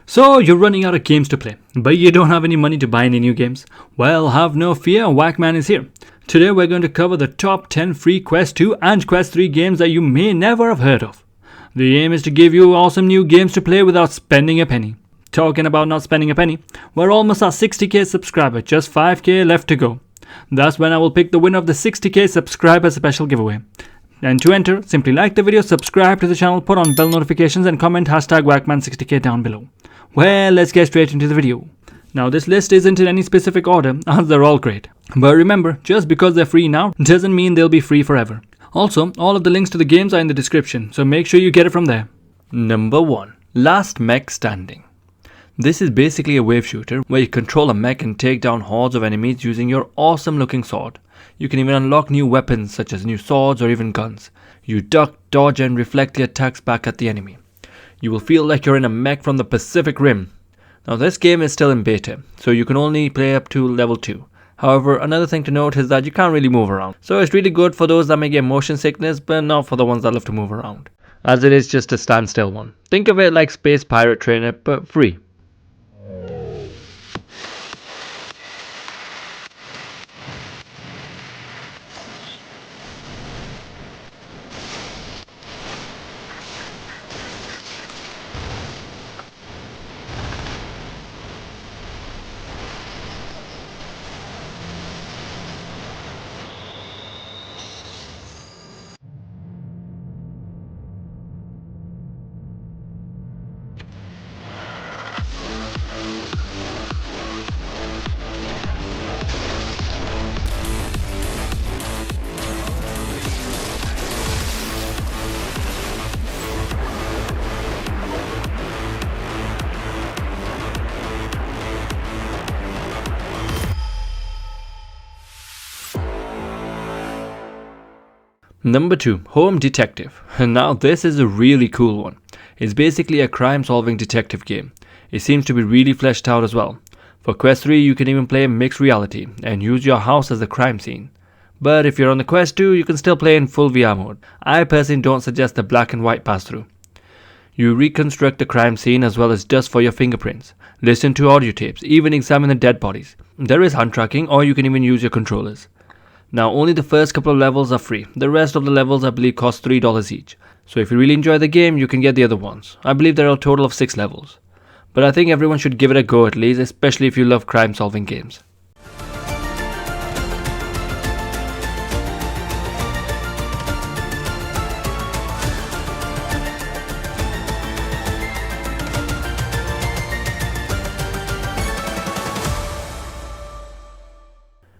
So you're running out of games to play, but you don't have any money to buy any new games? Well, have no fear, WaqMan is here. Today we're going to cover the top 10 free Quest 2 and Quest 3 games that you may never have heard of. The aim is to give you awesome new games to play without spending a penny. Talking about not spending a penny, we're almost at 60k subscribers, just 5k left to go. That's when I will pick the winner of the 60k subscriber special giveaway. And to enter, simply like the video, subscribe to the channel, put on bell notifications and comment hashtag WaqMan60k down below. Well, let's get straight into the video. Now this list isn't in any specific order as they're all great. But remember, just because they're free now doesn't mean they'll be free forever. Also, all of the links to the games are in the description, so make sure you get it from there. Number 1. Last Mech Standing. This is basically a wave shooter where you control a mech and take down hordes of enemies using your awesome looking sword. You can even unlock new weapons such as new swords or even guns. You duck, dodge and reflect the attacks back at the enemy. You will feel like you're in a mech from the Pacific Rim. Now this game is still in beta, so you can only play up to level 2. However, another thing to note is that you can't really move around. So it's really good for those that may get motion sickness, but not for the ones that love to move around, as it is just a standstill one. Think of it like Space Pirate Trainer, but free. Number 2. Home Detective. Now this is a really cool one. It's basically a crime solving detective game. It seems to be really fleshed out as well. For Quest 3 you can even play mixed reality and use your house as the crime scene. But if you're on the Quest 2 you can still play in full VR mode. I personally don't suggest the black and white pass through. You reconstruct the crime scene as well as dust for your fingerprints. Listen to audio tapes, even examine the dead bodies. There is hand tracking or you can even use your controllers. Now only the first couple of levels are free. The rest of the levels I believe cost $3 each. So if you really enjoy the game you can get the other ones. I believe there are a total of 6 levels. But I think everyone should give it a go at least, especially if you love crime solving games.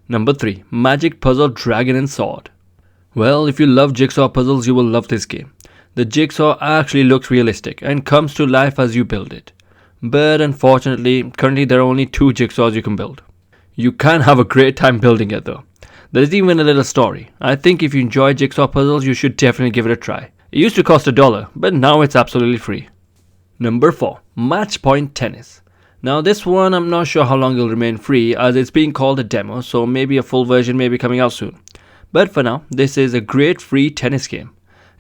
Number 3. Magic Puzzle Dragon and Sword. Well, if you love jigsaw puzzles, you will love this game. The jigsaw actually looks realistic and comes to life as you build it. But unfortunately, currently there are only 2 jigsaws you can build. You can have a great time building it though. There's even a little story. I think if you enjoy jigsaw puzzles, you should definitely give it a try. It used to cost $1, but now it's absolutely free. Number 4. Match Point Tennis. Now this one I'm not sure how long it will remain free as it's being called a demo, so maybe a full version may be coming out soon. But for now, this is a great free tennis game.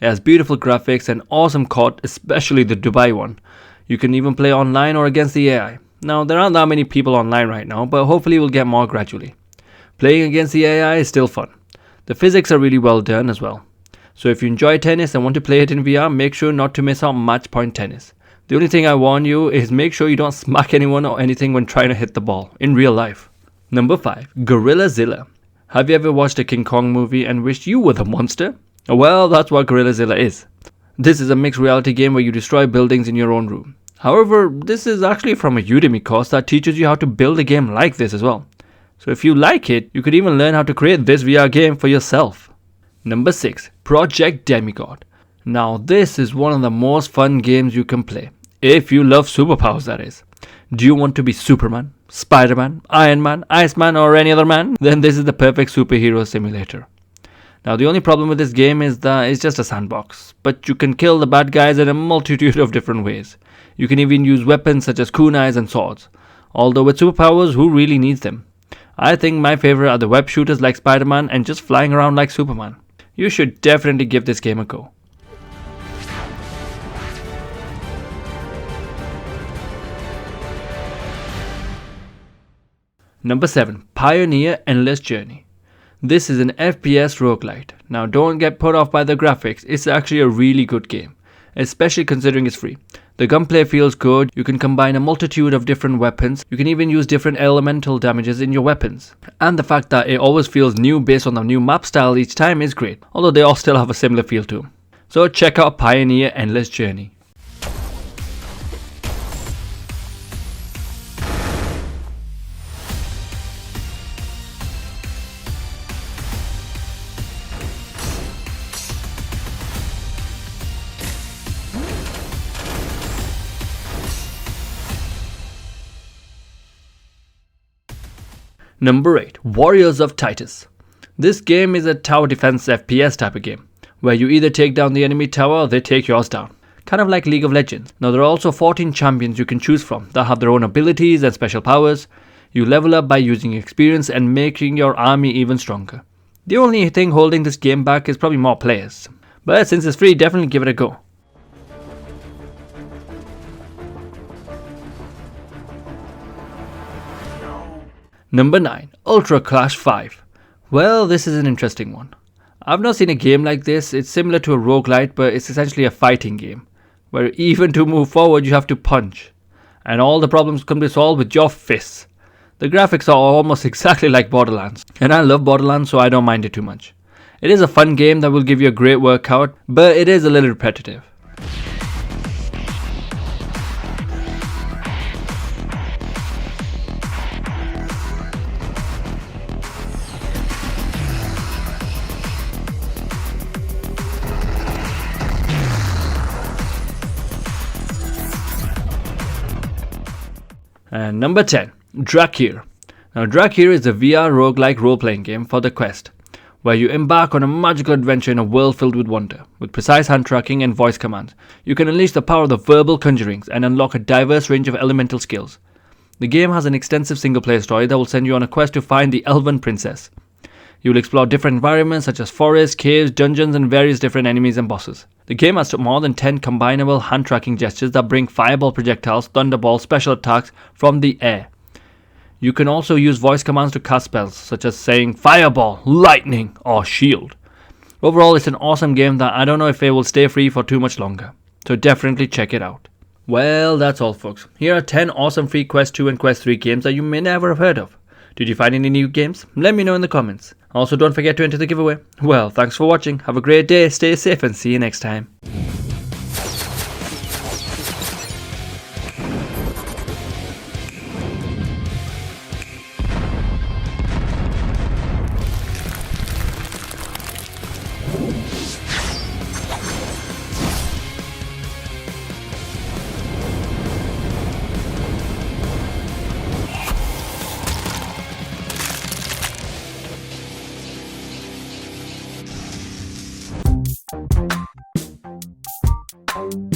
It has beautiful graphics and awesome court, especially the Dubai one. You can even play online or against the AI. Now there aren't that many people online right now, but hopefully we'll get more gradually. Playing against the AI is still fun. The physics are really well done as well. So if you enjoy tennis and want to play it in VR, make sure not to miss out Match Point Tennis. The only thing I warn you is make sure you don't smack anyone or anything when trying to hit the ball, in real life. Number 5. Gorillazilla. Have you ever watched a King Kong movie and wished you were the monster? Well, that's what Gorillazilla is. This is a mixed reality game where you destroy buildings in your own room. However, this is actually from a Udemy course that teaches you how to build a game like this as well. So if you like it, you could even learn how to create this VR game for yourself. Number 6. Project Demigod. Now this is one of the most fun games you can play. If you love superpowers, that is. Do you want to be Superman, Spider-Man, Iron Man, Iceman or any other man? Then this is the perfect superhero simulator. Now the only problem with this game is that it's just a sandbox, but you can kill the bad guys in a multitude of different ways. You can even use weapons such as kunais and swords. Although with superpowers, who really needs them? I think my favorite are the web shooters like Spider-Man and just flying around like Superman. You should definitely give this game a go. Number 7. Pioneer Endless Journey. This is an FPS roguelite. Now don't get put off by the graphics, it's actually a really good game, especially considering it's free. The gunplay feels good, you can combine a multitude of different weapons, you can even use different elemental damages in your weapons. And the fact that it always feels new based on the new map style each time is great, although they all still have a similar feel to them. So check out Pioneer Endless Journey. Number 8. Warriors of Titus. This game is a tower defense FPS type of game, where you either take down the enemy tower or they take yours down. Kind of like League of Legends. Now there are also 14 champions you can choose from that have their own abilities and special powers. You level up by using experience and making your army even stronger. The only thing holding this game back is probably more players. But since it's free, definitely give it a go. Number 9. Ultra Clash 5. Well, this is an interesting one. I've not seen a game like this. It's similar to a roguelite, but it's essentially a fighting game, where even to move forward you have to punch, and all the problems can be solved with your fists. The graphics are almost exactly like Borderlands, and I love Borderlands, so I don't mind it too much. It is a fun game that will give you a great workout, but it is a little repetitive. And number 10. Drakir. Now Drakir is a VR roguelike role-playing game for the Quest, where you embark on a magical adventure in a world filled with wonder. With precise hand tracking and voice commands, you can unleash the power of the verbal conjurings and unlock a diverse range of elemental skills. The game has an extensive single-player story that will send you on a quest to find the Elven Princess. You will explore different environments such as forests, caves, dungeons, and various different enemies and bosses. The game has more than 10 combinable hand tracking gestures that bring fireball projectiles, thunderball, special attacks from the air. You can also use voice commands to cast spells, such as saying fireball, lightning, or shield. Overall, it's an awesome game that I don't know if it will stay free for too much longer, so definitely check it out. Well, that's all folks. Here are 10 awesome free Quest 2 and Quest 3 games that you may never have heard of. Did you find any new games? Let me know in the comments. Also, don't forget to enter the giveaway. Well, thanks for watching. Have a great day, stay safe, and see you next time. You